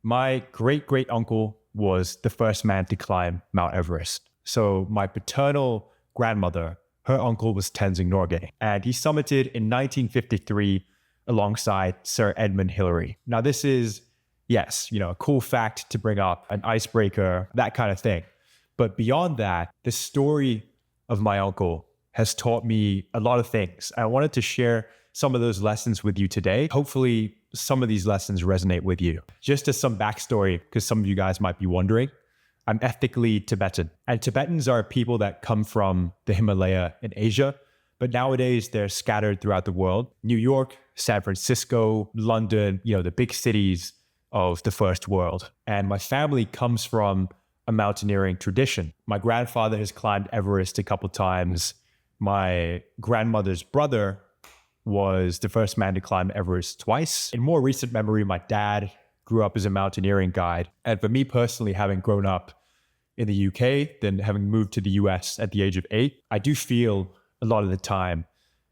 My great uncle was the first man to climb Mount Everest. So my paternal grandmother, her uncle was Tenzing Norgay, and he summited in 1953 alongside Sir Edmund Hillary. Now this is, yes, a cool fact to bring up, an icebreaker, that kind of thing. But beyond that, the story of my uncle has taught me a lot of things. I wanted to share some of those lessons with you today. Hopefully, some of these lessons resonate with you. Just as some backstory, because some of you guys might be wondering, I'm ethnically Tibetan. And Tibetans are people that come from the Himalaya in Asia, but nowadays they're scattered throughout the world. New York, San Francisco, London, the big cities of the first world. And my family comes from a mountaineering tradition. My grandfather has climbed Everest a couple times. My grandmother's brother was the first man to climb Everest twice. In more recent memory, my dad grew up as a mountaineering guide. And for me personally, having grown up in the UK, then having moved to the US at the age of 8, I do feel a lot of the time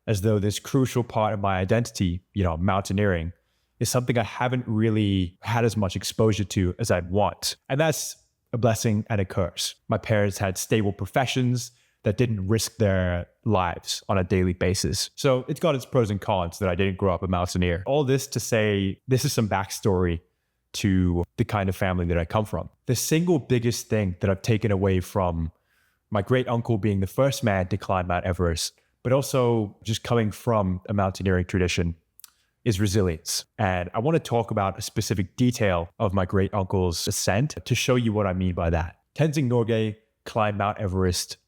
as though this crucial part of my identity, mountaineering, is something I haven't really had as much exposure to as I'd want. And that's a blessing and a curse. My parents had stable professions that didn't risk their lives on a daily basis. So it's got its pros and cons that I didn't grow up a mountaineer. All this to say, this is some backstory to the kind of family that I come from. The single biggest thing that I've taken away from my great uncle being the first man to climb Mount Everest, but also just coming from a mountaineering tradition, is resilience. And I want to talk about a specific detail of my great uncle's ascent to show you what I mean by that. Tenzing Norgay climbed Mount Everest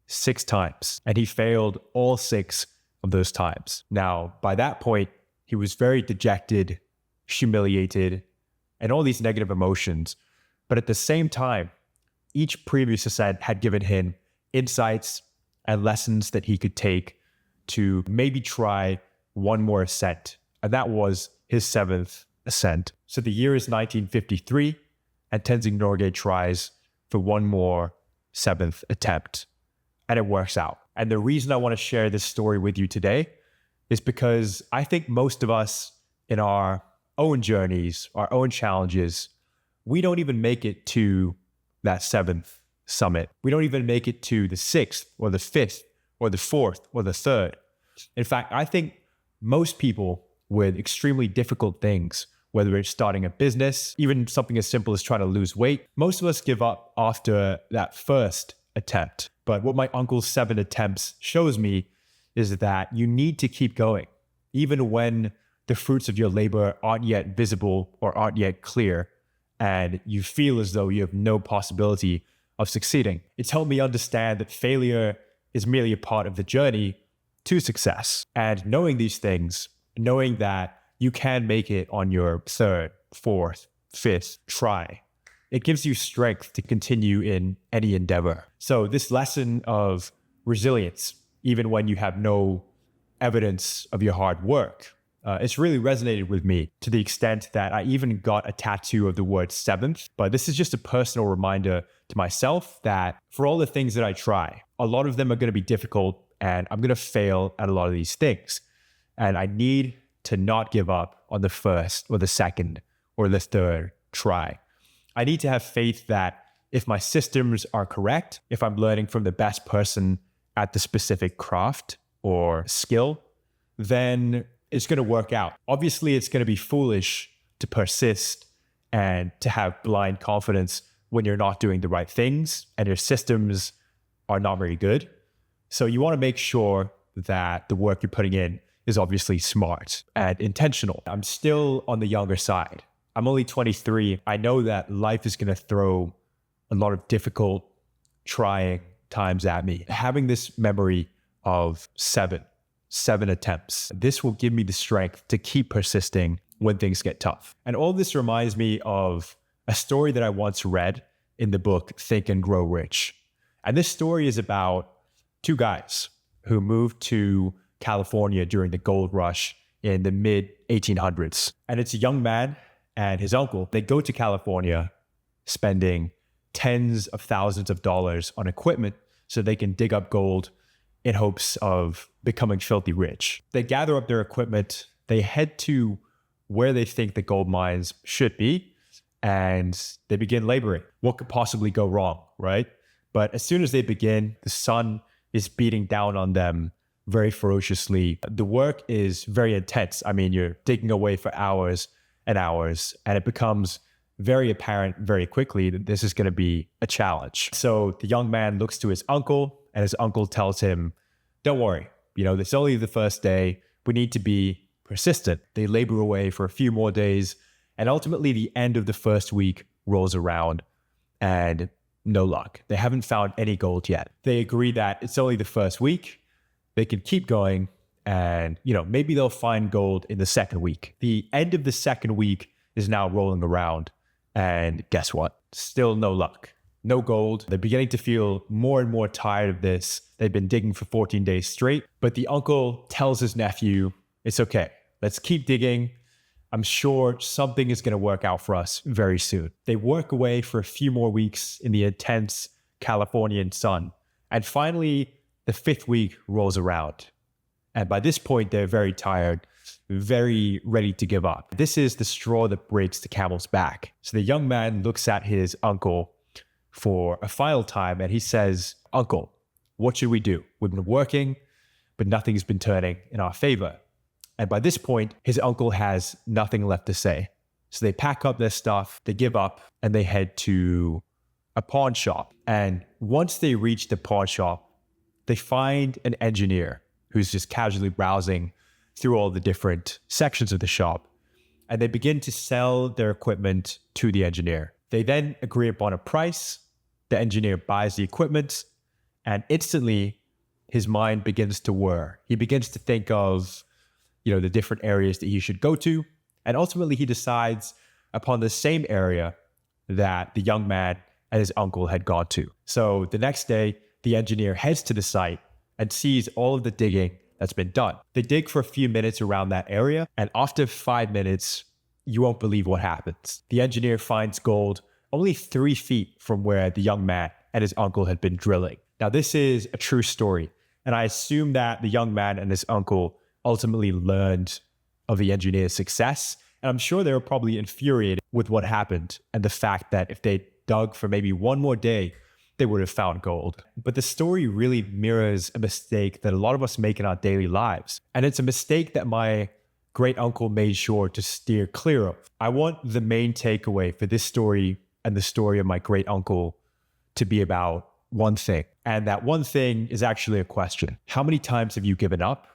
6 times, and he failed all 6 of those times. Now, by that point, he was very dejected, humiliated, and all these negative emotions. But at the same time, each previous ascent had given him insights and lessons that he could take to maybe try one more ascent. And that was his 7th ascent. So the year is 1953, and Tenzing Norgay tries for one more 7th attempt. And it works out. And the reason I want to share this story with you today is because I think most of us in our own journeys, our own challenges, we don't even make it to that 7th summit. We don't even make it to the 6th or the 5th or the 4th or the 3rd. In fact, I think most people with extremely difficult things, whether it's starting a business, even something as simple as trying to lose weight, most of us give up after that first attempt. But what my uncle's 7 attempts shows me is that you need to keep going, even when the fruits of your labor aren't yet visible or aren't yet clear, and you feel as though you have no possibility of succeeding. It's helped me understand that failure is merely a part of the journey to success. And knowing these things, knowing that you can make it on your 3rd, 4th, 5th try, it gives you strength to continue in any endeavor. So this lesson of resilience, even when you have no evidence of your hard work, it's really resonated with me to the extent that I even got a tattoo of the word 7th. But this is just a personal reminder to myself that for all the things that I try, a lot of them are going to be difficult and I'm going to fail at a lot of these things. And I need to not give up on the 1st or the 2nd or the 3rd try. I need to have faith that if my systems are correct, if I'm learning from the best person at the specific craft or skill, then it's going to work out. Obviously, it's going to be foolish to persist and to have blind confidence when you're not doing the right things and your systems are not very good. So you want to make sure that the work you're putting in is obviously smart and intentional. I'm still on the younger side. I'm only 23. I know that life is going to throw a lot of difficult, trying times at me. Having this memory of 7 attempts, this will give me the strength to keep persisting when things get tough. And all this reminds me of a story that I once read in the book, Think and Grow Rich. And this story is about 2 guys who moved to California during the gold rush in the mid 1800s. And it's a young man and his uncle. They go to California spending tens of thousands of dollars on equipment so they can dig up gold in hopes of becoming filthy rich. They gather up their equipment, they head to where they think the gold mines should be, and they begin laboring. What could possibly go wrong, right? But as soon as they begin, the sun is beating down on them very ferociously. The work is very intense. I mean, you're digging away for hours and hours, and it becomes very apparent very quickly that this is going to be a challenge. So the young man looks to his uncle, and his uncle tells him, don't worry, it's only the first day. We need to be persistent. They labor away for a few more days, and ultimately the end of the first week rolls around, and no luck. They haven't found any gold yet. They agree that it's only the first week. They can keep going, and maybe they'll find gold in the second week. The end of the second week is now rolling around, and guess what? Still no luck. No gold. They're beginning to feel more and more tired of this. They've been digging for 14 days straight, but the uncle tells his nephew, it's okay. Let's keep digging. I'm sure something is going to work out for us very soon. They work away for a few more weeks in the intense Californian sun, and finally, the fifth week rolls around. And by this point, they're very tired, very ready to give up. This is the straw that breaks the camel's back. So the young man looks at his uncle for a final time, and he says, Uncle, what should we do? We've been working, but nothing's been turning in our favor. And by this point, his uncle has nothing left to say. So they pack up their stuff, they give up, and they head to a pawn shop. And once they reach the pawn shop, they find an engineer who's just casually browsing through all the different sections of the shop. And they begin to sell their equipment to the engineer. They then agree upon a price. The engineer buys the equipment, and instantly his mind begins to whir. He begins to think of, the different areas that he should go to. And ultimately he decides upon the same area that the young man and his uncle had gone to. So the next day, the engineer heads to the site and sees all of the digging that's been done. They dig for a few minutes around that area, and after 5 minutes, you won't believe what happens. The engineer finds gold only 3 feet from where the young man and his uncle had been drilling. Now, this is a true story, and I assume that the young man and his uncle ultimately learned of the engineer's success, and I'm sure they were probably infuriated with what happened and the fact that if they dug for maybe one more day, they would have found gold. But the story really mirrors a mistake that a lot of us make in our daily lives. And it's a mistake that my great uncle made sure to steer clear of. I want the main takeaway for this story and the story of my great uncle to be about one thing. And that one thing is actually a question. How many times have you given up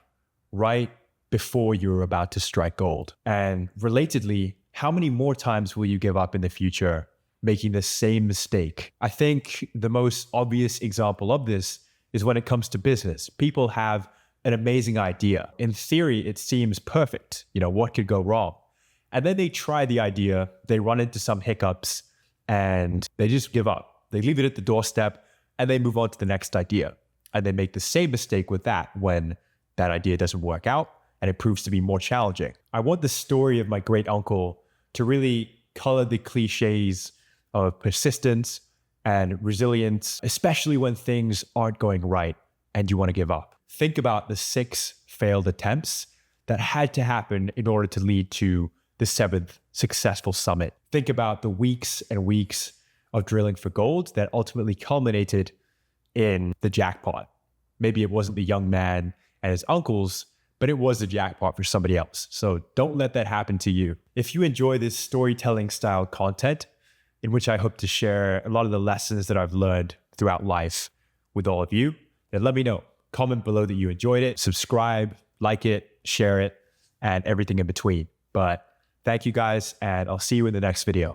right before you're about to strike gold? And relatedly, how many more times will you give up in the future making the same mistake? I think the most obvious example of this is when it comes to business. People have an amazing idea. In theory, it seems perfect. What could go wrong? And then they try the idea, they run into some hiccups, and they just give up. They leave it at the doorstep, and they move on to the next idea. And they make the same mistake with that when that idea doesn't work out, and it proves to be more challenging. I want the story of my great uncle to really color the cliches of persistence and resilience, especially when things aren't going right and you want to give up. Think about the 6 failed attempts that had to happen in order to lead to the 7th successful summit. Think about the weeks and weeks of drilling for gold that ultimately culminated in the jackpot. Maybe it wasn't the young man and his uncles, but it was the jackpot for somebody else. So don't let that happen to you. If you enjoy this storytelling style content, in which I hope to share a lot of the lessons that I've learned throughout life with all of you, then let me know. Comment below that you enjoyed it, subscribe, like it, share it, and everything in between. But thank you guys, and I'll see you in the next video.